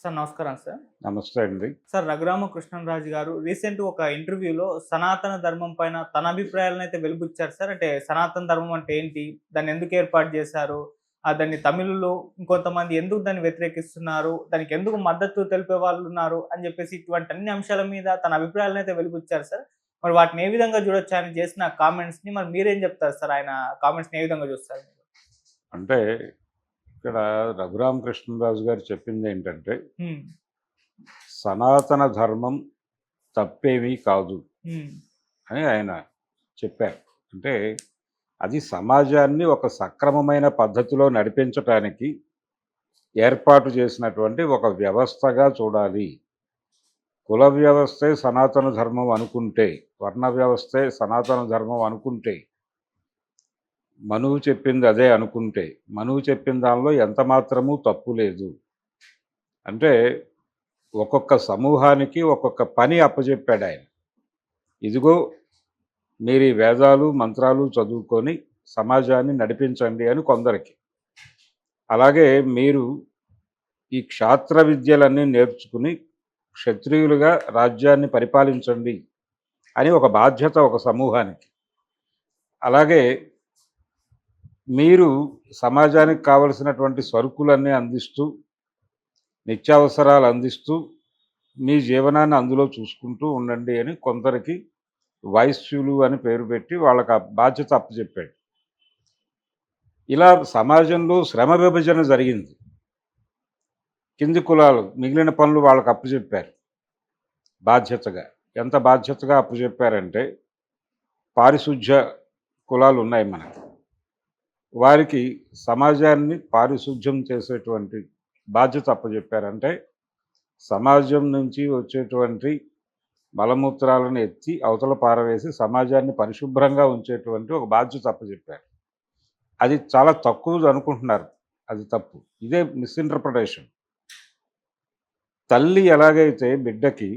Sir నమస్కారం sir. నమస్తే అండి. సార్ రఘురామకృష్ణంరాజు గారు రీసెంట్‌గా ఒక ఇంటర్వ్యూలో సనాతన ధర్మం పైన తన అభిప్రాయాలనైతే వెలిబుచ్చారు సార్. అంటే సనాతన ధర్మం అంటే ఏంటి? దాన్ని ఎందుకు ఏర్పాటు చేశారు? దాన్ని తమిళులు ఇంకొంతమంది ఎందుకు దాన్ని వ్యతిరేకిస్తున్నారు? దానికి ఎందుకు మద్దతు తెలిపే వాళ్ళున్నారు? అని చెప్పేసి ఇటువంటి అన్ని అంశాల మీద తన అభిప్రాయాలనైతే వెలిబుచ్చారు సార్. మరి వాటిని ఏ విధంగా చూడొచ్చు ఆయన చేసిన కామెంట్స్‌ని మరి మీరేం చెప్తారు సార్? ఆయన కామెంట్స్‌ని ఏ విధంగా చూస్తారు మీరు? అంటే ఇక్కడ రఘురామకృష్ణరాజు గారు చెప్పిందేంటంటే, హ్మ్. సనాతన ధర్మం తప్పేమీ కాదు హ్మ్. అని ఆయన చెప్పారు. అంటే అది సమాజాన్ని ఒక సక్రమమైన పద్ధతిలో నడిపించటానికి ఏర్పాటు చేసినటువంటి ఒక వ్యవస్థగా చూడాలి. కుల వ్యవస్థే సనాతన ధర్మం అనుకుంటే, వర్ణ వ్యవస్థే సనాతన ధర్మం అనుకుంటే, మనువు చెప్పింది అదే అనుకుంటే, మనువు చెప్పిన దానిలో ఎంత మాత్రమూ తప్పు లేదు. అంటే ఒక్కొక్క సమూహానికి ఒక్కొక్క పని అప్పజెప్పాడాయన. ఇదిగో మీరు ఈ వేదాలు, మంత్రాలు చదువుకొని సమాజాన్ని నడిపించండి అని కొందరికి. అలాగే మీరు ఈ క్షాత్ర విద్యలన్నీ నేర్చుకుని క్షత్రియులుగా రాజ్యాన్ని పరిపాలించండి అని ఒక బాధ్యత ఒక సమూహానికి. అలాగే మీరు సమాజానికి కావలసినటువంటి సరుకులన్నీ అందిస్తూ, నిత్యావసరాలు అందిస్తూ, మీ జీవనాన్ని అందులో చూసుకుంటూ ఉండండి అని కొందరికి వైశ్యులు అని పేరు పెట్టి వాళ్ళకి ఆ బాధ్యత అప్పచెప్పాడు. ఇలా సమాజంలో శ్రమ విభజన జరిగింది. కింది కులాలు మిగిలిన పనులు వాళ్ళకి అప్పచెప్పారు బాధ్యతగా. ఎంత బాధ్యతగా అప్పచెప్పారంటే, పారిశుధ్య కులాలు ఉన్నాయి మనకి. వారికి సమాజాన్ని పారిశుధ్యం చేసేటువంటి బాధ్యత అప్పచెప్పారంటే, సమాజం నుంచి వచ్చేటువంటి మలమూత్రాలను ఎత్తి అవతల పారవేసి సమాజాన్ని పరిశుభ్రంగా ఉంచేటువంటి ఒక బాధ్యత అప్పచెప్పారు. అది చాలా తక్కువ అనుకుంటున్నారు. అది తప్పు. ఇదే మిస్ఇంటర్ప్రిటేషన్. తల్లి ఎలాగైతే బిడ్డకి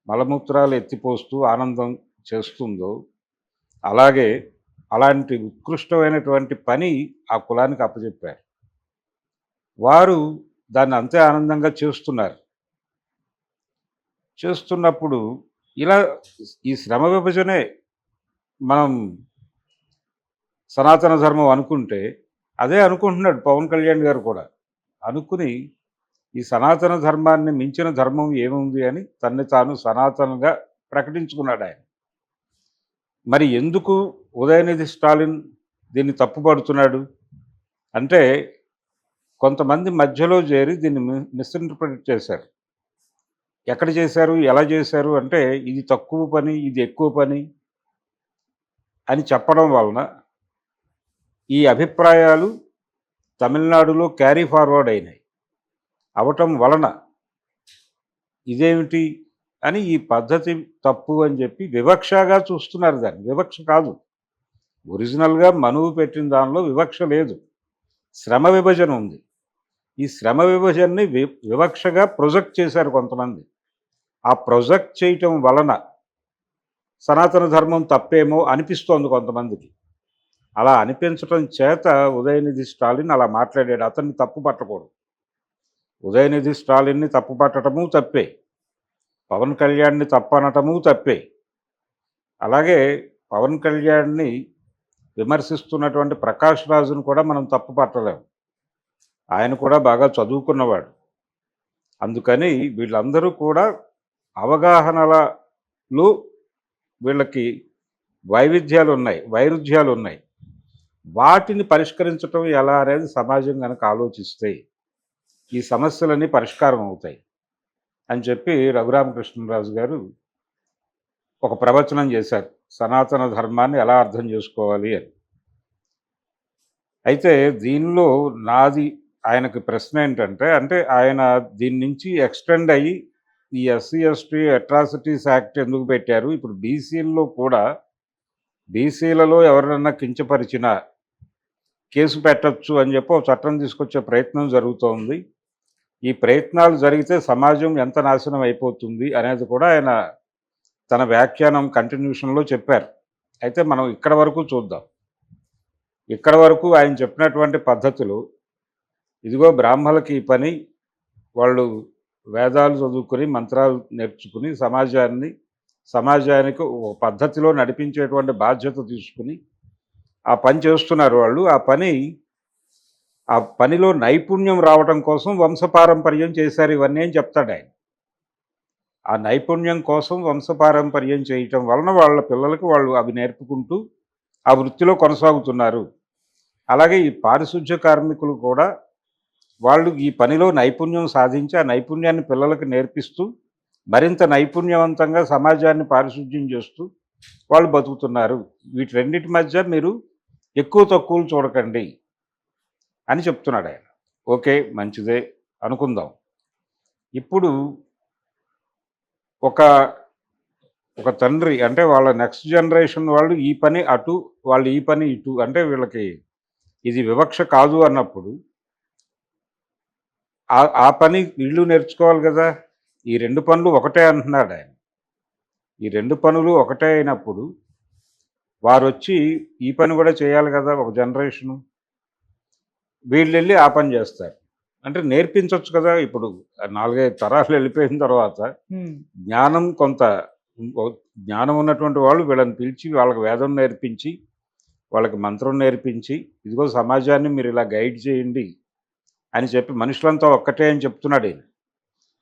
మలమూత్రాలు ఎత్తిపోస్తూ ఆనందం చేస్తుందో, అలాగే అలాంటి ఉత్కృష్టమైనటువంటి పని ఆ కులానికి అప్పచెప్పారు. వారు దాన్ని అంతే ఆనందంగా చేస్తున్నారు. చేస్తున్నప్పుడు ఇలా ఈ శ్రమ విభజనే మనం సనాతన ధర్మం అనుకుంటే, అదే అనుకుంటున్నాడు పవన్ కళ్యాణ్ గారు కూడా. అనుకుని ఈ సనాతన ధర్మాన్ని మించిన ధర్మం ఏముంది అని తన్ని తాను సనాతనంగా ప్రకటించుకున్నాడు ఆయన. మరి ఎందుకు ఉదయనిధి స్టాలిన్ దీన్ని తప్పుపడుతున్నాడు అంటే, కొంతమంది మధ్యలో చేరి దీన్ని మిస్ఇంటర్ప్రిట్ చేశారు. ఎక్కడ చేశారు, ఎలా చేశారు అంటే, ఇది తక్కువ పని, ఇది ఎక్కువ పని అని చెప్పడం వలన ఈ అభిప్రాయాలు తమిళనాడులో క్యారీ ఫార్వర్డ్ అయినాయి. అవటం వలన ఇదేమిటి అని ఈ పద్ధతి తప్పు అని చెప్పి వివక్షగా చూస్తున్నారు దాన్ని. వివక్ష కాదు. ఒరిజినల్గా మనువు పెట్టిన దానిలో వివక్ష లేదు. శ్రమ విభజన ఉంది. ఈ శ్రమ విభజనని వివక్షగా ప్రొజెక్ట్ చేశారు కొంతమంది. ఆ ప్రొజెక్ట్ చేయటం వలన సనాతన ధర్మం తప్పేమో అనిపిస్తోంది కొంతమందికి. అలా అనిపించటం చేత ఉదయనిధి స్టాలిన్ అలా మాట్లాడాడు. అతన్ని తప్పు పట్టకూడదు. ఉదయనిధి స్టాలిన్ని తప్పు పట్టడము తప్పే, పవన్ కళ్యాణ్ని తప్పనటము తప్పే. అలాగే పవన్ కళ్యాణ్ని విమర్శిస్తున్నటువంటి ప్రకాష్ రాజును కూడా మనం తప్పు పట్టలేము. ఆయన కూడా బాగా చదువుకున్నవాడు. అందుకని వీళ్ళందరూ కూడా అవగాహనలలో వీళ్ళకి వైరుధ్యాలు ఉన్నాయి. వాటిని పరిష్కరించటం ఎలా అనేది సమాజం కనుక ఆలోచిస్తే ఈ సమస్యలన్నీ పరిష్కారం అవుతాయి అని చెప్పి రఘురామకృష్ణరాజు గారు ఒక ప్రవచనం చేశారు. సనాతన ధర్మాన్ని ఎలా అర్థం చేసుకోవాలి అని. అయితే దీనిలో నాది ఆయనకి ప్రశ్న ఏంటంటే, అంటే ఆయన దీని నుంచి ఎక్స్టెండ్ అయ్యి ఈ ఎస్సీ ఎస్టీ అట్రాసిటీస్ యాక్ట్ ఎందుకు పెట్టారు, ఇప్పుడు బీసీల్లో కూడా బీసీలలో ఎవరినన్నా కించపరిచినా కేసు పెట్టచ్చు అని చెప్పి ఒక చట్టం తీసుకొచ్చే ప్రయత్నం జరుగుతోంది. ఈ ప్రయత్నాలు జరిగితే సమాజం ఎంత నాశనం అయిపోతుంది అనేది కూడా ఆయన తన వ్యాఖ్యానం కంటిన్యూషన్లో చెప్పారు. అయితే మనం ఇక్కడ వరకు చూద్దాం. ఇక్కడ వరకు ఆయన చెప్పినటువంటి పద్ధతులు, ఇదిగో బ్రాహ్మణులకి ఈ పని, వాళ్ళు వేదాలు చదువుకొని మంత్రాలు నేర్చుకుని సమాజానికి ఒక పద్ధతిలో నడిపించేటువంటి బాధ్యత తీసుకుని ఆ పని చేస్తున్నారు వాళ్ళు. ఆ పనిలో నైపుణ్యం రావటం కోసం వంశపారంపర్యం చేశారు ఇవన్నీ అని చెప్తాడు ఆయన. ఆ నైపుణ్యం కోసం వంశపారంపర్యం చేయటం వలన వాళ్ళ పిల్లలకు వాళ్ళు అవి నేర్పుకుంటూ ఆ వృత్తిలో కొనసాగుతున్నారు. అలాగే ఈ పారిశుధ్య కార్మికులు కూడా వాళ్ళు ఈ పనిలో నైపుణ్యం సాధించి ఆ నైపుణ్యాన్ని పిల్లలకు నేర్పిస్తూ మరింత నైపుణ్యవంతంగా సమాజాన్ని పారిశుధ్యం చేస్తూ వాళ్ళు బతుకుతున్నారు. వీటి రెండింటి మధ్య మీరు ఎక్కువ తక్కువలు చూడకండి అని చెప్తున్నాడు ఆయన. ఓకే, మంచిదే అనుకుందాం. ఇప్పుడు ఒక ఒక తండ్రి అంటే వాళ్ళ నెక్స్ట్ జనరేషన్ వాళ్ళు ఈ పని అటు, వాళ్ళు ఈ పని ఇటు, అంటే వీళ్ళకి ఇది వివక్ష కాదు అన్నప్పుడు ఆ పని వీళ్ళు నేర్చుకోవాలి కదా. ఈ 2 పనులు ఒకటే అంటున్నాడు ఆయన. ఈ 2 పనులు ఒకటే అయినప్పుడు వారొచ్చి ఈ పని కూడా చేయాలి కదా ఒక జనరేషను. వీళ్ళెళ్ళి ఆ పని చేస్తారు. అంటే నేర్పించవచ్చు కదా. ఇప్పుడు 4, 5 తరాలు వెళ్ళిపోయిన తర్వాత జ్ఞానం జ్ఞానం ఉన్నటువంటి వాళ్ళు వీళ్ళని పిలిచి వాళ్ళకి వేదం నేర్పించి, వాళ్ళకి మంత్రం నేర్పించి, ఇదిగో సమాజాన్ని మీరు ఇలా గైడ్ చేయండి అని చెప్పి మనుషులంతా ఒక్కటే అని చెప్తున్నాడు ఈయన.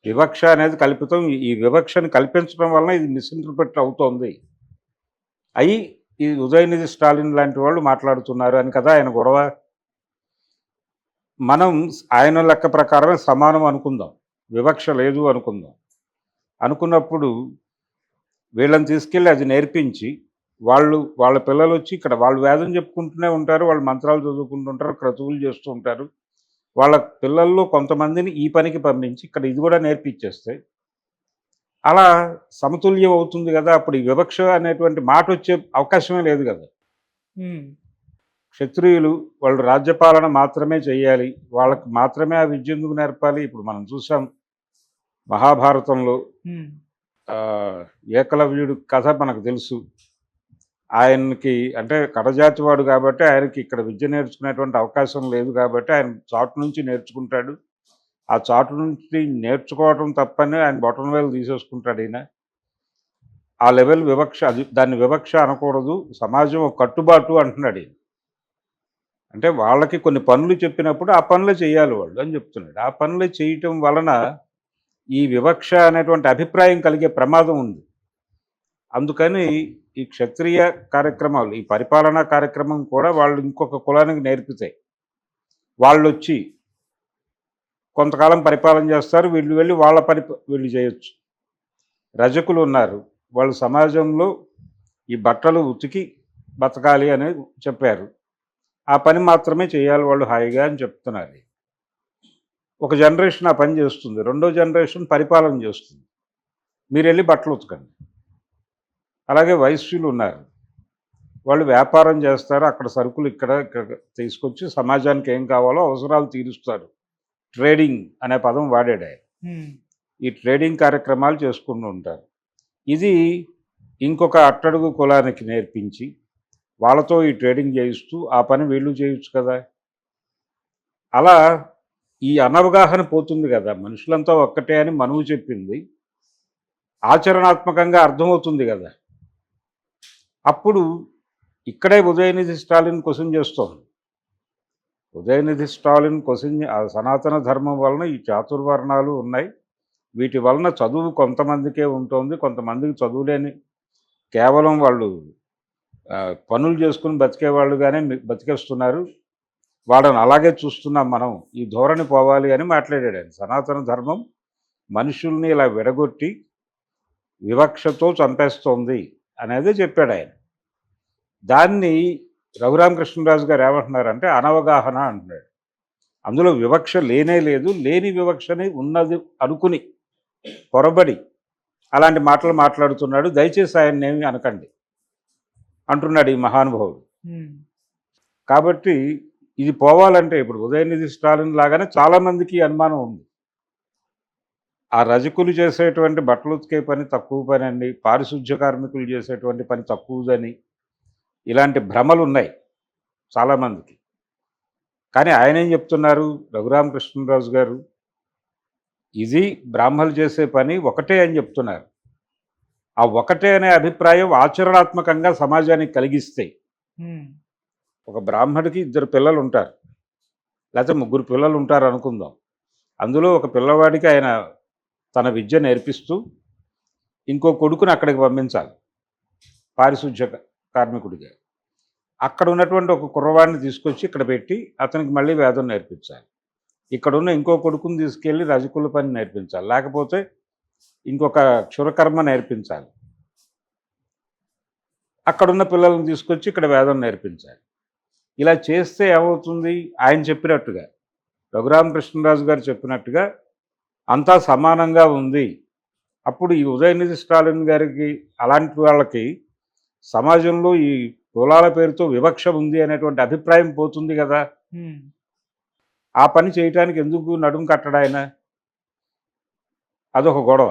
వివక్ష అనేది కల్పితం. ఈ వివక్షను కల్పించడం వలన ఇది మిస్ఇంటర్ప్రిట్ అవుతోంది. ఈ ఉదయనిధి స్టాలిన్ లాంటి వాళ్ళు మాట్లాడుతున్నారు అని కదా ఆయన గొడవ. మనం ఆయన లెక్క ప్రకారమే సమానం అనుకుందాం, వివక్ష లేదు అనుకుందాం. అనుకున్నప్పుడు వీళ్ళని తీసుకెళ్ళి అది నేర్పించి వాళ్ళ పిల్లలు వచ్చి ఇక్కడ వాళ్ళు వేదం చెప్పుకుంటూనే ఉంటారు, వాళ్ళు మంత్రాలు చదువుకుంటుంటారు, క్రతువులు చేస్తూ ఉంటారు. వాళ్ళ పిల్లల్లో కొంతమందిని ఈ పనికి పంపించి ఇక్కడ ఇది కూడా నేర్పించేస్తే అలా సమతుల్యం అవుతుంది కదా. అప్పుడు ఈ వివక్ష అనేటువంటి మాట వచ్చే అవకాశమే లేదు కదా. క్షత్రియులు వాళ్ళు రాజ్యపాలన మాత్రమే చేయాలి, వాళ్ళకి మాత్రమే ఆ విద్య ఎందుకు నేర్పాలి. ఇప్పుడు మనం చూసాం మహాభారతంలో ఏకలవ్యుడు కథ మనకు తెలుసు. ఆయనకి అంటే కడజాతి వాడు కాబట్టి ఆయనకి ఇక్కడ విద్య నేర్చుకునేటువంటి అవకాశం లేదు కాబట్టి ఆయన చాటు నుంచి నేర్చుకుంటాడు. ఆ చాటు నుంచి నేర్చుకోవటం తప్పని ఆయన బొటన వేలు తీసేసుకుంటాడు ఈయన. ఆ లెవెల్ వివక్ష. దాన్ని వివక్ష అనకూడదు, సమాజం ఒక కట్టుబాటు అంటున్నాడు ఈయన. అంటే వాళ్ళకి కొన్ని పనులు చెప్పినప్పుడు ఆ పనులే చేయాలి వాళ్ళు అని చెప్తున్నాడు. ఆ పనులే చేయటం వలన ఈ వివక్ష అనేటువంటి అభిప్రాయం కలిగే ప్రమాదం ఉంది. అందుకని ఈ క్షత్రియ కార్యక్రమాలు, ఈ పరిపాలనా కార్యక్రమం కూడా వాళ్ళు ఇంకొక కులానికి నేర్పితే వాళ్ళు వచ్చి కొంతకాలం పరిపాలన చేస్తారు, వీళ్ళు వెళ్ళి వీళ్ళు చేయొచ్చు. రజకులు ఉన్నారు, వాళ్ళు సమాజంలో ఈ బట్టలు ఉతికి బతకాలి అని చెప్పారు, ఆ పని మాత్రమే చేయాలి వాళ్ళు హాయిగా అని చెప్తున్నారు. ఒక జనరేషన్ ఆ పని చేస్తుంది, రెండో జనరేషన్ పరిపాలన చేస్తుంది, మీరు వెళ్ళి బట్టలు ఉతకండి. అలాగే వైశ్యులు ఉన్నారు, వాళ్ళు వ్యాపారం చేస్తారు, అక్కడ సరుకులు ఇక్కడ తీసుకొచ్చి సమాజానికి ఏం కావాలో అవసరాలు తీరుస్తారు. ట్రేడింగ్ అనే పదం వాడాడు ఆయన. ఈ ట్రేడింగ్ కార్యక్రమాలు చేసుకుంటూ ఉంటారు. ఇది ఇంకొక అట్టడుగు కులానికి నేర్పించి వాళ్ళతో ఈ ట్రేడింగ్ చేయిస్తూ ఆ పని వీళ్ళు చేయొచ్చు కదా. అలా ఈ అనవగాహన పోతుంది కదా. మనుషులంతా ఒక్కటే అని మనువు చెప్పింది ఆచరణాత్మకంగా అర్థమవుతుంది కదా. అప్పుడు ఇక్కడే ఉదయనిధి స్టాలిన్ క్వశ్చన్ చేస్తోంది. ఉదయనిధి స్టాలిన్ క్వశ్చన్ సనాతన ధర్మం వలన ఈ చాతుర్వర్ణాలు ఉన్నాయి, వీటి వలన చదువు కొంతమందికే ఉంటుంది, కొంతమందికి చదువులేని కేవలం వాళ్ళు పనులు చేసుకుని బతికేవాళ్ళుగానే బతికేస్తున్నారు, వాళ్ళని అలాగే చూస్తున్నాం మనం, ఈ ధోరణి పోవాలి అని మాట్లాడాడు ఆయన. సనాతన ధర్మం మనుషుల్ని ఇలా విడగొట్టి వివక్షతో చంపేస్తోంది అనేది చెప్పాడు ఆయన. దాన్ని రఘురామకృష్ణరాజు గారు ఏమంటున్నారంటే అనవగాహన అంటున్నాడు. అందులో వివక్ష లేనే లేదు, లేని వివక్షని ఉన్నది అనుకుని పొరబడి అలాంటి మాటలు మాట్లాడుతున్నాడు, దయచేసి ఆయన్ని ఏమి అనకండి అంటున్నాడు ఈ మహానుభావుడు. కాబట్టి ఇది పోవాలంటే ఇప్పుడు ఉదయనిధి స్టాలిన్ లాగానే చాలామందికి అనుమానం ఉంది. ఆ రజకులు చేసేటువంటి బట్టలు ఉతికే పని తక్కువ పని అండి, పారిశుధ్య కార్మికులు చేసేటువంటి పని తక్కువదని ఇలాంటి భ్రమలు ఉన్నాయి చాలామందికి. కానీ ఆయన ఏం చెప్తున్నారు రఘురామకృష్ణరాజు గారు, ఇది బ్రాహ్మలు చేసే పని ఒకటే అని చెప్తున్నారు. ఆ ఒకటే అనే అభిప్రాయం ఆచరణాత్మకంగా సమాజానికి కలిగిస్తే, హ్మ్. ఒక బ్రాహ్మడికి 2 పిల్లలు ఉంటారు, లేకపోతే 3 పిల్లలు ఉంటారు అనుకుందాం. అందులో ఒక పిల్లవాడికి ఆయన తన విద్య నేర్పిస్తూ ఇంకో కొడుకుని అక్కడికి పంపించాలి పారిశుధ్య కార్మికుడిగా. అక్కడ ఉన్నటువంటి ఒక కుర్రవాడిని తీసుకొచ్చి ఇక్కడ పెట్టి అతనికి మళ్ళీ వేదం నేర్పించాలి. ఇక్కడున్న ఇంకో కొడుకుని తీసుకెళ్ళి రజకుల పని నేర్పించాలి, లేకపోతే ఇంకొక క్షురకర్మ నేర్పించాలి. అక్కడున్న పిల్లల్ని తీసుకొచ్చి ఇక్కడ వేదం నేర్పించాలి. ఇలా చేస్తే ఏమవుతుంది? ఆయన చెప్పినట్టుగా, రఘురామకృష్ణరాజు గారు చెప్పినట్టుగా అంతా సమానంగా ఉంది. అప్పుడు ఈ ఉదయనిధి స్టాలిన్ గారికి అలాంటి వాళ్ళకి సమాజంలో ఈ కులాల పేరుతో వివక్ష ఉంది అనేటువంటి అభిప్రాయం పోతుంది కదా. హ్మ్. ఆ పని చేయటానికి ఎందుకు నడుం కట్టడాయన? అదొక గొడవ.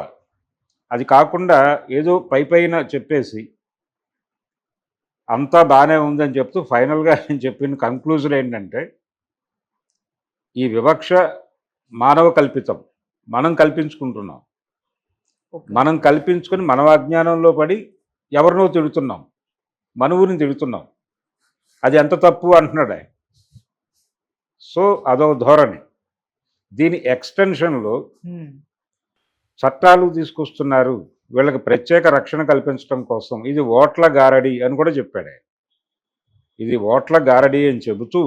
అది కాకుండా ఏదో పైపైన చెప్పేసి అంతా బాగానే ఉందని చెప్తూ ఫైనల్గా నేను చెప్పిన కన్క్లూజన్ ఏంటంటే, ఈ వివక్ష మానవ కల్పితం, మనం కల్పించుకుంటున్నాం. ఓకే. మనం కల్పించుకొని మన అజ్ఞానంలో పడి ఎవరినో తిడుతున్నాం, మన ఊరిని తిడుతున్నాం. అది ఎంత తప్పు అంటున్నాడు ఆయన. సో అదొక ధోరణి. దీని ఎక్స్టెన్షన్లో హ్మ్. చట్టాలు తీసుకొస్తున్నారు వీళ్ళకి ప్రత్యేక రక్షణ కల్పించడం కోసం. ఇది ఓట్ల గారడి అని కూడా చెప్పాడు ఆయన. ఇది ఓట్ల గారడి అని చెబుతూ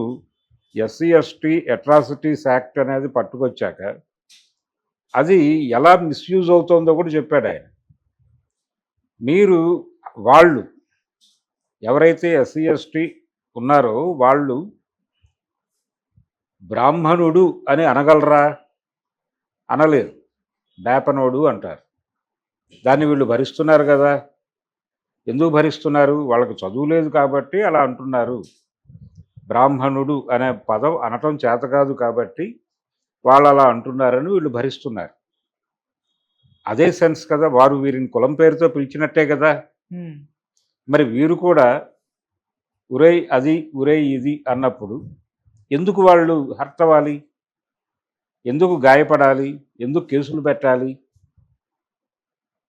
ఎస్సీ ఎస్టీ అట్రాసిటీస్ యాక్ట్ అనేది పట్టుకొచ్చాక అది ఎలా మిస్యూజ్ అవుతుందో కూడా చెప్పాడు ఆయన. మీరు వాళ్ళు ఎవరైతే ఎస్సీ ఎస్టీ ఉన్నారో వాళ్ళు బ్రాహ్మణుడు అని అనగలరా? అనలేరు. బేపనోడు అంటారు. దాన్ని వీళ్ళు భరిస్తున్నారు కదా. ఎందుకు భరిస్తున్నారు? వాళ్ళకి చదువు లేదు కాబట్టి అలా అంటున్నారు. బ్రాహ్మణుడు అనే పదం అనటం చేత కాదు కాబట్టి వాళ్ళు అలా అంటున్నారని వీళ్ళు భరిస్తున్నారు. అదే సెన్స్ కదా, వారు వీరిని కులం పేరుతో పిలిచినట్టే కదా. హ్మ్. మరి వీరు కూడా ఉరేయ్ అది ఉరేయ్ ఇది అన్నప్పుడు ఎందుకు వాళ్ళు హర్ట్ అవ్వాలి? ఎందుకు గాయపడాలి? ఎందుకు కేసులు పెట్టాలి?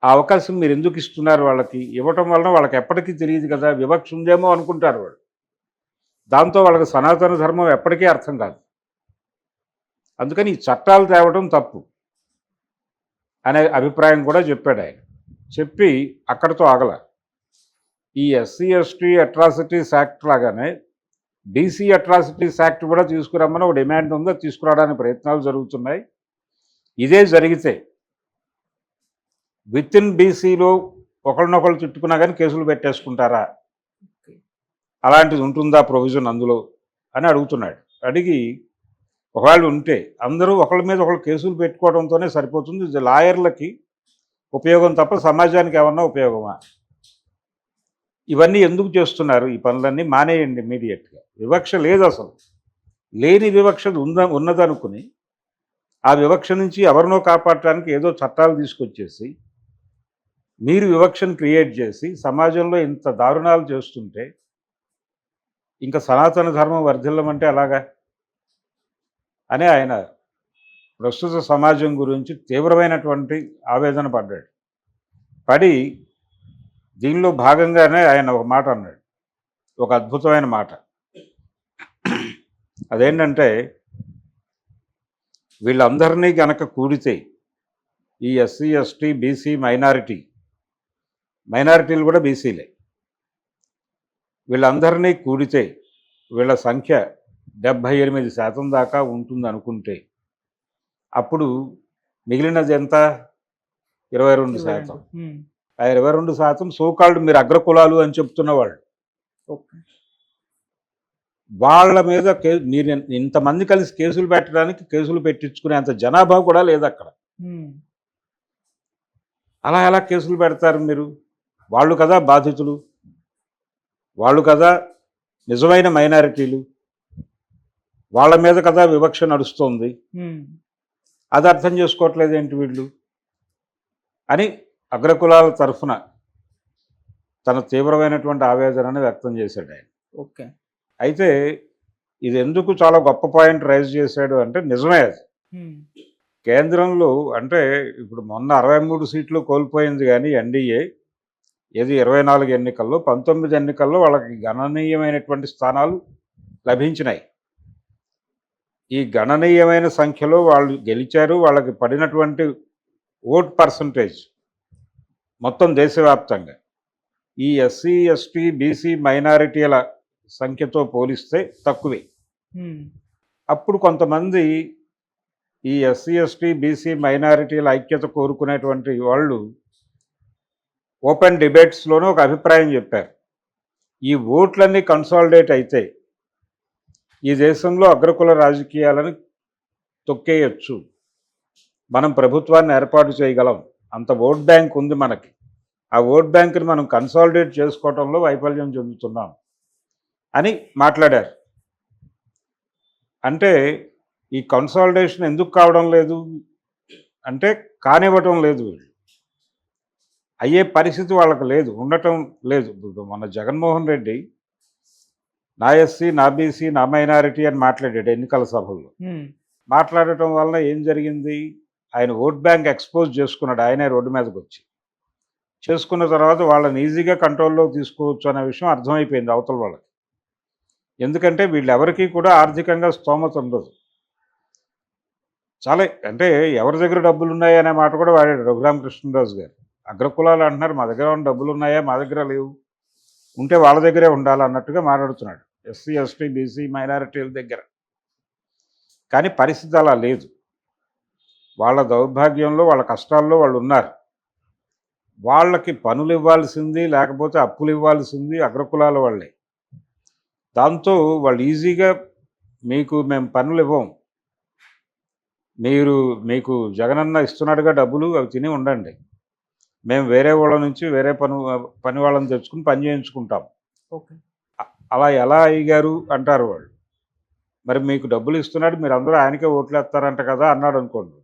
ఆ అవకాశం మీరు ఎందుకు ఇస్తున్నారు వాళ్ళకి? ఇవ్వటం వలన వాళ్ళకి ఎప్పటికీ తెలియదు కదా, వివక్ష ఉందేమో అనుకుంటారు వాళ్ళు. దాంతో వాళ్ళకి సనాతన ధర్మం ఎప్పటికీ అర్థం కాదు. అందుకని ఈ చట్టాలు తేవడం తప్పు అనే అభిప్రాయం కూడా చెప్పాడు ఆయన. చెప్పి అక్కడితో ఆగల. ఈ ఎస్సీ ఎస్టీ అట్రాసిటీస్ యాక్ట్ లాగానే బీసీ అట్రాసిటీస్ యాక్ట్ కూడా తీసుకురమ్మని ఒక డిమాండ్ ఉందో, తీసుకురావడానికి ప్రయత్నాలు జరుగుతున్నాయి. ఇదే జరిగితే విత్ ఇన్ బీసీలో ఒకరినొకరు చుట్టుకున్నా కానీ కేసులు పెట్టేసుకుంటారా? ఓకే. అలాంటిది ఉంటుందా ప్రొవిజన్ అందులో అని అడుగుతున్నాడు. అడిగి ఒకవేళ ఉంటే అందరూ ఒకళ్ళ మీద ఒకళ్ళు కేసులు పెట్టుకోవడంతోనే సరిపోతుంది. ఇది లాయర్లకి ఉపయోగం తప్ప సమాజానికి ఏమన్నా ఉపయోగమా? ఇవన్నీ ఎందుకు చేస్తున్నారు? ఈ పనులన్నీ మానేయండి ఇమీడియట్గా. వివక్ష లేదు అసలు. లేని వివక్ష ఉన్నదనుకుని ఆ వివక్ష నుంచి ఎవరినో కాపాడటానికి ఏదో చట్టాలు తీసుకొచ్చేసి మీరు వివక్షను క్రియేట్ చేసి సమాజంలో ఇంత దారుణాలు చేస్తుంటే ఇంకా సనాతన ధర్మం వర్ధిల్లమంటే అలాగా అని ఆయన ప్రస్తుత సమాజం గురించి తీవ్రమైనటువంటి ఆవేదన పడ్డాడు. పడి దీనిలో భాగంగానే ఆయన ఒక మాట అన్నాడు, ఒక అద్భుతమైన మాట. అదేంటంటే, వీళ్ళందరినీ గనక కూడితే ఈ ఎస్సీ ఎస్టీ బీసీ మైనారిటీలు కూడా బీసీలే, వీళ్ళందరినీ కూడితే వీళ్ళ సంఖ్య 78% దాకా ఉంటుంది అనుకుంటే అప్పుడు మిగిలినది ఎంత? 22%. హ్మ్. ఆ 22% సోకాల్డ్ మీరు అగ్రకులాలు అని చెప్తున్న వాళ్ళు. ఓకే. వాళ్ళ మీద మీరు ఇంతమంది కలిసి కేసులు పెట్టడానికి కేసులు పెట్టించుకునేంత జనాభా కూడా లేదు అక్కడ. హ్మ్. అలా ఎలా కేసులు పెడతారు మీరు? వాళ్ళు కదా బాధితులు, వాళ్ళు కదా నిజమైన మైనారిటీలు, వాళ్ళ మీద కదా వివక్ష నడుస్తోంది. హ్మ్. అది అర్థం చేసుకోవట్లేదు ఏంటి వీళ్ళు అని అగ్రకులాల తరఫున తన తీవ్రమైనటువంటి ఆవేదనను వ్యక్తం చేశాడు ఆయన. ఓకే. అయితే ఇది ఎందుకు చాలా గొప్ప పాయింట్ రైజ్ చేశాడు అంటే నిజమే అది. హ్మ్. కేంద్రంలో అంటే ఇప్పుడు మొన్న 63 సీట్లు కోల్పోయింది కానీ ఎన్డీఏ ఏది 24 ఎన్నికల్లో 19 ఎన్నికల్లో వాళ్ళకి గణనీయమైనటువంటి స్థానాలు లభించినాయి. ఈ గణనీయమైన సంఖ్యలో వాళ్ళు గెలిచారు. వాళ్ళకి పడినటువంటి ఓట్ పర్సంటేజ్ మొత్తం దేశవ్యాప్తంగా ఈ ఎస్సీ, ఎస్టీ, బీసీ మైనారిటీల సంఖ్యతో పోలిస్తే తక్కువే. అప్పుడు కొంతమంది ఈ ఎస్సీ, ఎస్టీ, బీసీ మైనారిటీల ఐక్యత కోరుకునేటువంటి వాళ్ళు ఓపెన్ డిబేట్స్లోనూ ఒక అభిప్రాయం చెప్పారు. ఈ ఓట్లన్నీ కన్సాలిడేట్ అయితే ఈ దేశంలో అగ్రకుల రాజకీయాలను తొక్కేయచ్చు, మనం ప్రభుత్వాన్ని ఏర్పాటు చేయగలం, అంత ఓట్ బ్యాంక్ ఉంది మనకి, ఆ ఓట్ బ్యాంక్ని మనం కన్సాలిడేట్ చేసుకోవడంలో వైఫల్యం చెందుతున్నాం అని మాట్లాడారు. అంటే ఈ కన్సాలిడేషన్ ఎందుకు కావడం లేదు అంటే కానివ్వటం లేదు, వీళ్ళు అయ్యే పరిస్థితి వాళ్ళకి లేదు, ఉండటం లేదు. ఇప్పుడు మన జగన్మోహన్ రెడ్డి నా ఎస్సీ, నా బీసీ, నా మైనారిటీ అని మాట్లాడాడు ఎన్నికల సభల్లో. మాట్లాడటం వలన ఏం జరిగింది, ఆయన ఓట్ బ్యాంక్ ఎక్స్పోజ్ చేసుకున్నాడు. ఆయనే రోడ్డు మీదకి వచ్చి చేసుకున్న తర్వాత వాళ్ళని ఈజీగా కంట్రోల్లో తీసుకోవచ్చు అనే విషయం అర్థమైపోయింది అవతల వాళ్ళకి. ఎందుకంటే వీళ్ళెవరికీ కూడా ఆర్థికంగా స్తోమత ఉండదు. చాలా అంటే ఎవరి దగ్గర డబ్బులు ఉన్నాయా అనే మాట కూడా వాడాడు రఘురామకృష్ణరాజు గారు. అగ్రకులాలు అంటున్నారు మా దగ్గర ఉన్న డబ్బులు ఉన్నాయా, మా దగ్గర లేవు, ఉంటే వాళ్ళ దగ్గరే ఉండాలి అన్నట్టుగా మాట్లాడుతున్నాడు ఎస్సీ, ఎస్టీ, బీసీ మైనారిటీల దగ్గర. కానీ పరిస్థితి అలా లేదు. వాళ్ళ దౌర్భాగ్యంలో, వాళ్ళ కష్టాల్లో వాళ్ళు ఉన్నారు. వాళ్ళకి పనులు ఇవ్వాల్సింది, లేకపోతే అప్పులు ఇవ్వాల్సింది అగ్రకులాల వాళ్ళే. దాంతో వాళ్ళు ఈజీగా మేము పనులు ఇవ్వం, మీకు జగనన్న ఇస్తున్నాడుగా డబ్బులు, అవి తిని ఉండండి, మేము వేరే వాళ్ళ నుంచి వేరే పని వాళ్ళని తెచ్చుకుని పని చేయించుకుంటాం. ఓకే, అలా ఎలా అయ్యారు అంటారు వాళ్ళు. మరి మీకు డబ్బులు ఇస్తున్నాడు, మీరు అందరూ ఆయనకే ఓట్లు వేస్తారంట కదా అన్నాడు అనుకోండి.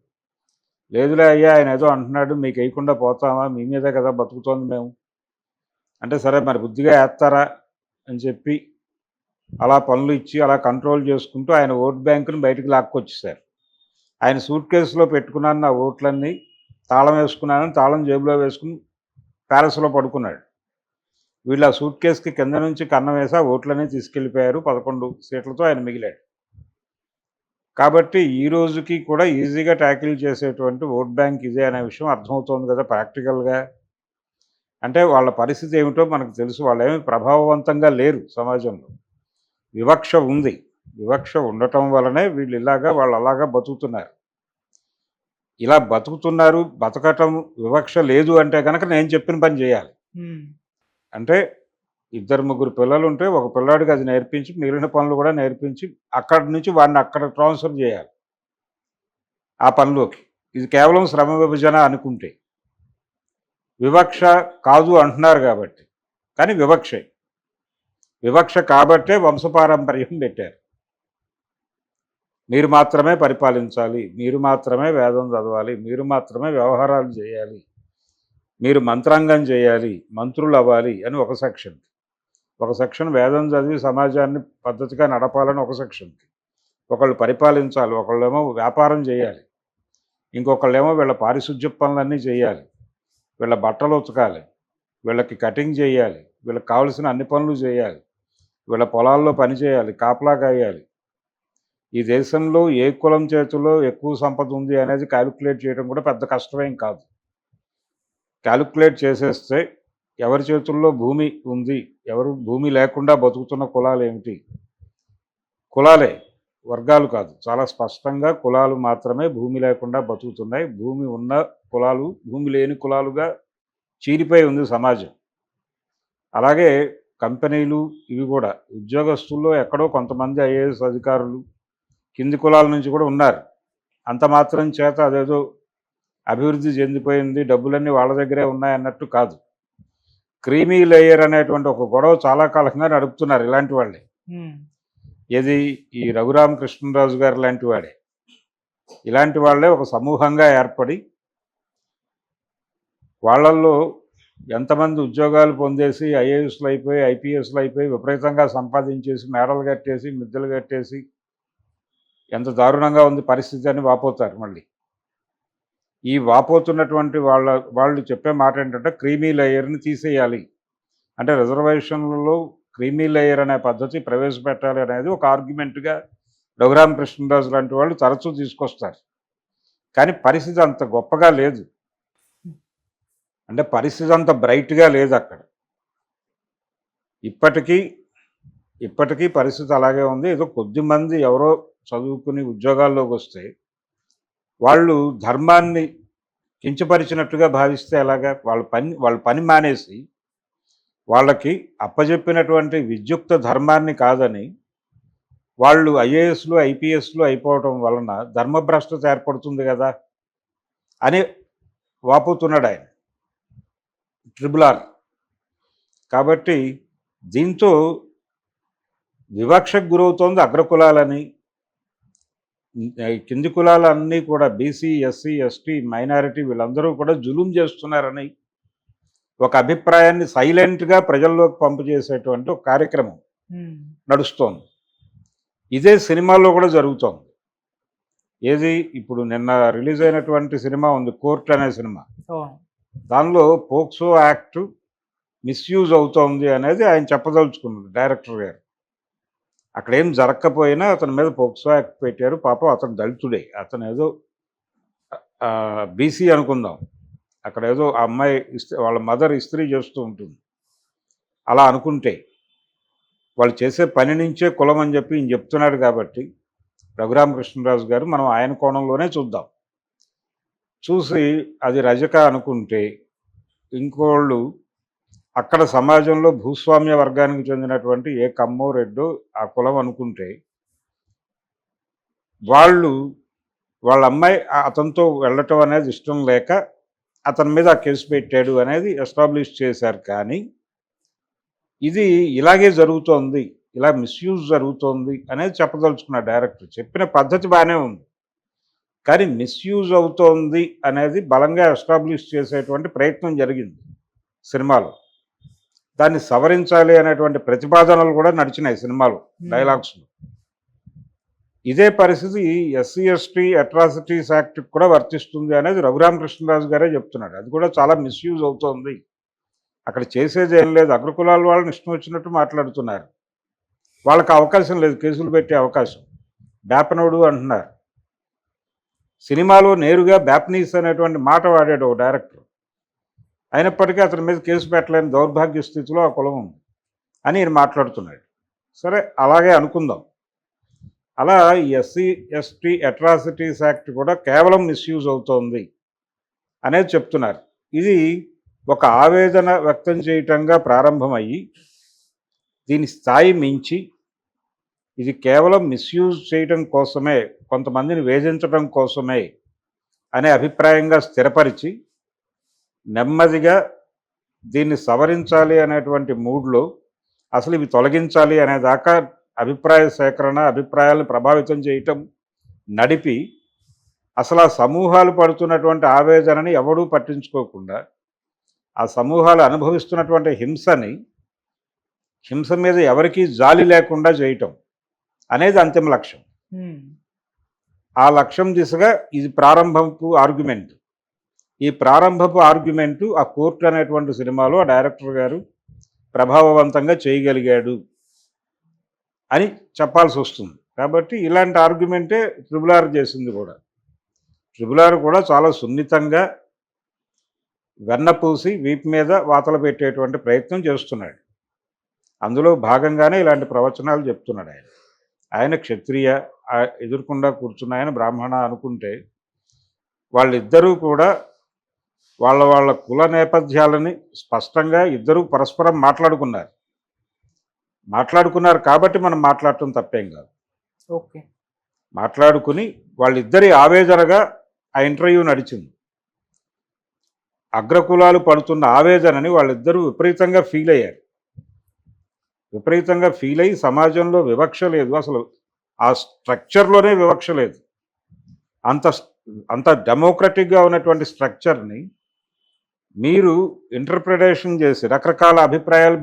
లేదులే అయ్యా, ఆయన ఏదో అంటున్నాడు, మీకు వేయకుండా పోతామా, మీ మీదే కదా బతుకుతోంది మేము అంటే, సరే మరి బుద్ధిగా వేస్తారా అని చెప్పి అలా పనులు ఇచ్చి అలా కంట్రోల్ చేసుకుంటూ ఆయన ఓట్ బ్యాంకుని బయటకు లాక్కొచ్చేసారు. ఆయన సూట్ కేసులో పెట్టుకున్నాను నా ఓట్లన్నీ, తాళం వేసుకున్నానని తాళం జేబులో వేసుకుని ప్యాలెస్లో పడుకున్నాడు. వీళ్ళు ఆ సూట్ కేసుకి కింద నుంచి కన్నం వేసి ఆ ఓట్లన్నీ తీసుకెళ్ళిపోయారు. 11 సీట్లతో ఆయన మిగిలాడు. కాబట్టి ఈ రోజుకి కూడా ఈజీగా ట్యాకిల్ చేసేటువంటి ఓట్ బ్యాంక్ ఇదే అనే విషయం అర్థమవుతోంది కదా ప్రాక్టికల్గా. అంటే వాళ్ళ పరిస్థితి ఏమిటో మనకు తెలుసు. వాళ్ళేమీ ప్రభావవంతంగా లేరు సమాజంలో. వివక్ష ఉంది. వివక్ష ఉండటం వలనే వీళ్ళు వాళ్ళు అలాగా బతుకుతున్నారు. ఇలా బతుకుతున్నారు. బతకటం వివక్ష లేదు అంటే కనుక నేను చెప్పిన పని చేయాలి. అంటే 2-3 పిల్లలు ఉంటే ఒక పిల్లాడికి అది నేర్పించి మిగిలిన పనులు కూడా నేర్పించి అక్కడి నుంచి వాడిని అక్కడ ట్రాన్స్ఫర్ చేయాలి ఆ పనిలోకి. ఇది కేవలం శ్రమ విభజన అనుకుంటే. వివక్ష కాదు అంటున్నారు కాబట్టి, కానీ వివక్షే. వివక్ష కాబట్టే వంశపారంపర్యం పెట్టారు. మీరు మాత్రమే పరిపాలించాలి, మీరు మాత్రమే వేదం చదవాలి, మీరు మాత్రమే వ్యవహారాలు చేయాలి, మీరు మంత్రాంగం చేయాలి, మంత్రులు అవ్వాలి అని ఒక సెక్షన్. ఒక సెక్షన్ వేదం చదివి సమాజాన్ని పద్ధతిగా నడపాలని ఒక సెక్షన్కి. ఒకళ్ళు పరిపాలించాలి, ఒకళ్ళేమో వ్యాపారం చేయాలి, ఇంకొకళ్ళేమో వీళ్ళ పారిశుధ్య పనులన్నీ చేయాలి, వీళ్ళ బట్టలు ఉతకాలి, వీళ్ళకి కటింగ్ చేయాలి, వీళ్ళకి కావాల్సిన అన్ని పనులు చేయాలి, వీళ్ళ పొలాల్లో పని చేయాలి, కాపలా కాయాలి. ఈ దేశంలో ఏ కులం చేతిలో ఎక్కువ సంపద ఉంది అనేది క్యాలిక్యులేట్ చేయడం కూడా పెద్ద కష్టమేం కాదు. క్యాలిక్యులేట్ చేసేస్తే ఎవరి చేతుల్లో భూమి ఉంది, ఎవరు భూమి లేకుండా బతుకుతున్న కులాలు ఏమిటి, కులాలే, వర్గాలు కాదు. చాలా స్పష్టంగా కులాలు మాత్రమే భూమి లేకుండా బతుకుతున్నాయి. భూమి ఉన్న కులాలు భూమి లేని కులాలుగా చీలిపోయి ఉంది సమాజం. అలాగే కంపెనీలు ఇవి కూడా ఉద్యోగస్తుల్లో ఎక్కడో కొంతమంది ఐఏఎస్ అధికారులు కింది కులాల నుంచి కూడా ఉన్నారు. అంత మాత్రం చేత అదేదో అభివృద్ధి చెందిపోయింది, డబ్బులన్నీ వాళ్ళ దగ్గరే ఉన్నాయన్నట్టు కాదు. క్రీమీ లేయర్ అనేటువంటి ఒక గొడవ చాలా కాలంగా నడుపుతున్నారు ఇలాంటి వాళ్ళే. ఏది ఈ రఘురామకృష్ణరాజు గారు లాంటి వాడే. ఇలాంటి వాళ్ళే ఒక సమూహంగా ఏర్పడి వాళ్ళల్లో ఎంతమంది ఉద్యోగాలు పొందేసి ఐఏఎస్లు అయిపోయి ఐపీఎస్లు అయిపోయి విపరీతంగా సంపాదించేసి మేడలు కట్టేసి మిద్దెలు కట్టేసి ఎంత దారుణంగా ఉంది పరిస్థితి అని వాపోతారు మళ్ళీ. ఈ వాపోతున్నటువంటి వాళ్ళు చెప్పే మాట ఏంటంటే క్రీమీ లేయర్ని తీసేయాలి, అంటే రిజర్వేషన్లలో క్రీమీ లేయర్ అనే పద్ధతి ప్రవేశపెట్టాలి అనేది ఒక ఆర్గ్యుమెంట్గా రఘురామ కృష్ణరాజు లాంటి వాళ్ళు తరచూ తీసుకొస్తారు. కానీ పరిస్థితి అంత గొప్పగా లేదు, అంటే పరిస్థితి అంత బ్రైట్గా లేదు అక్కడ. ఇప్పటికీ పరిస్థితి అలాగే ఉంది. ఏదో కొద్దిమంది ఎవరో చదువుకుని ఉద్యోగాల్లోకి వస్తే వాళ్ళు ధర్మాన్ని కించపరిచినట్టుగా భావిస్తే ఎలాగా? వాళ్ళ పని మానేసి వాళ్ళకి అప్పజెప్పినటువంటి విద్యుక్త ధర్మాన్ని కాదని వాళ్ళు ఐఏఎస్లు ఐపీఎస్లు అయిపోవటం వలన ధర్మభ్రష్టత ఏర్పడుతుంది కదా అని వాపోతున్నాడు ఆయన, ట్రిబుల్-ఆర్. కాబట్టి దీంతో వివక్షకు గురవుతోంది అగ్రకులాలని, కింది కులాలన్నీ కూడా బీసీ, ఎస్సీ, ఎస్టీ, మైనారిటీ వీళ్ళందరూ కూడా జులుం చేస్తున్నారని ఒక అభిప్రాయాన్ని సైలెంట్గా ప్రజల్లోకి పంపు చేసేటువంటి ఒక కార్యక్రమం నడుస్తోంది. ఇదే సినిమాల్లో కూడా జరుగుతోంది. ఏది ఇప్పుడు నిన్న రిలీజ్ అయినటువంటి సినిమా ఉంది, కోర్ట్ అనే సినిమా. దానిలో పోక్సో యాక్ట్ మిస్యూజ్ అవుతోంది అనేది ఆయన చెప్పదలుచుకున్నాడు డైరెక్టర్ గారు. అక్కడ ఏం జరగకపోయినా అతని మీద పోక్సో యాక్ట్ పెట్టారు. పాపం అతను దళితుడే, అతను ఏదో బీసీ అనుకుందాం. అక్కడ ఏదో ఆ అమ్మాయి వాళ్ళ మదర్ ఇస్త్రీ చేస్తూ ఉంటుంది. అలా అనుకుంటే వాళ్ళు చేసే పని నుంచే కులం అని చెప్పి ఈయన చెప్తున్నాడు. కాబట్టి రఘురామకృష్ణరాజు గారు మనం ఆయన కోణంలోనే చూద్దాం. చూసి అది రజక అనుకుంటే ఇంకోళ్ళు అక్కడ సమాజంలో భూస్వామ్య వర్గానికి చెందినటువంటి ఏ కమ్మో రెడ్డో ఆ కులం అనుకుంటే వాళ్ళ అమ్మాయి అతనితో వెళ్ళటం అనేది ఇష్టం లేక అతని మీద ఆ కేసు పెట్టాడు అనేది ఎస్టాబ్లిష్ చేశారు. కానీ ఇది ఇలాగే జరుగుతోంది, ఇలా మిస్యూజ్ జరుగుతోంది అనేది చెప్పదలుచుకున్న డైరెక్టర్. చెప్పిన పద్ధతి బాగానే ఉంది, కానీ మిస్యూజ్ అవుతోంది అనేది బలంగా ఎస్టాబ్లిష్ చేసేటువంటి ప్రయత్నం జరిగింది సినిమాలో. దాన్ని సవరించాలి అనేటువంటి ప్రతిపాదనలు కూడా నడిచినాయి సినిమాలో, డైలాగ్స్లో. ఇదే పరిస్థితి ఎస్సీ ఎస్టీ అట్రాసిటీస్ యాక్ట్ కూడా వర్తిస్తుంది అనేది రఘురామకృష్ణరాజు గారే చెప్తున్నాడు. అది కూడా చాలా మిస్యూజ్ అవుతోంది, అక్కడ చేసేది ఏం లేదు. అగ్రకులాల వాళ్ళని ఇష్టం వచ్చినట్టు మాట్లాడుతున్నారు, వాళ్ళకి అవకాశం లేదు కేసులు పెట్టే అవకాశం. బ్యాపనోడు అంటున్నారు. సినిమాలో నేరుగా బ్యాప్నీస్ అనేటువంటి మాట వాడాడు ఒక డైరెక్టర్. అయినప్పటికీ అతని మీద కేసు పెట్టలేని దౌర్భాగ్య స్థితిలో ఆ కులం ఉంది అని ఈయన మాట్లాడుతున్నాడు. సరే, అలాగే అనుకుందాం. అలా ఎస్సీ ఎస్టీ అట్రాసిటీస్ యాక్ట్ కూడా కేవలం మిస్యూజ్ అవుతోంది అనేది చెప్తున్నారు. ఇది ఒక ఆవేదన వ్యక్తం చేయటంగా ప్రారంభమయ్యి దీని స్థాయి మించి ఇది కేవలం మిస్యూజ్ చేయటం కోసమే, కొంతమందిని వేధించడం కోసమే అనే అభిప్రాయంగా స్థిరపరిచి నెమ్మదిగా దీన్ని సవరించాలి అనేటువంటి మూడ్లో అసలు ఇవి తొలగించాలి అనేదాకా అభిప్రాయ సేకరణ, అభిప్రాయాలను ప్రభావితం చేయటం నడిపి అసలు ఆ సమూహాలు పడుతున్నటువంటి ఆవేదనని ఎవడూ పట్టించుకోకుండా ఆ సమూహాలు అనుభవిస్తున్నటువంటి హింస మీద ఎవరికీ జాలి లేకుండా చేయటం అనేది అంతిమ లక్ష్యం. ఆ లక్ష్యం దిశగా ఇది ప్రారంభపు ఆర్గ్యుమెంట్. ఈ ప్రారంభపు ఆర్గ్యుమెంటు ఆ కోర్టు అనేటువంటి సినిమాలో ఆ డైరెక్టర్ గారు ప్రభావవంతంగా చేయగలిగాడు అని చెప్పాల్సి వస్తుంది. కాబట్టి ఇలాంటి ఆర్గ్యుమెంటే ట్రిబుల్-ఆర్ చేసింది కూడా. ట్రిబుల్-ఆర్ కూడా చాలా సున్నితంగా వెన్నపూసి వీపు మీద వాతలు పెట్టేటువంటి ప్రయత్నం చేస్తున్నాడు. అందులో భాగంగానే ఇలాంటి ప్రవచనాలు చెప్తున్నాడు ఆయన. ఆయన క్షత్రియ, ఎదుర్కొండా కూర్చున్న ఆయన బ్రాహ్మణ అనుకుంటే వాళ్ళిద్దరూ కూడా వాళ్ళ కుల నేపథ్యాలని స్పష్టంగా ఇద్దరూ పరస్పరం మాట్లాడుకున్నారు కాబట్టి మనం మాట్లాడటం తప్పేం కాదు. ఓకే, మాట్లాడుకుని వాళ్ళిద్దరి ఆవేదనగా ఆ ఇంటర్వ్యూ నడిచింది. అగ్రకులాలు పడుతున్న ఆవేదనని వాళ్ళిద్దరూ విపరీతంగా ఫీల్ అయ్యి సమాజంలో వివక్ష లేదు, అసలు ఆ స్ట్రక్చర్లోనే వివక్ష లేదు. అంత డెమోక్రటిక్గా ఉన్నటువంటి స్ట్రక్చర్ని మీరు ఇంటర్ప్రిటేషన్ చేసి రకరకాల అభిప్రాయాలు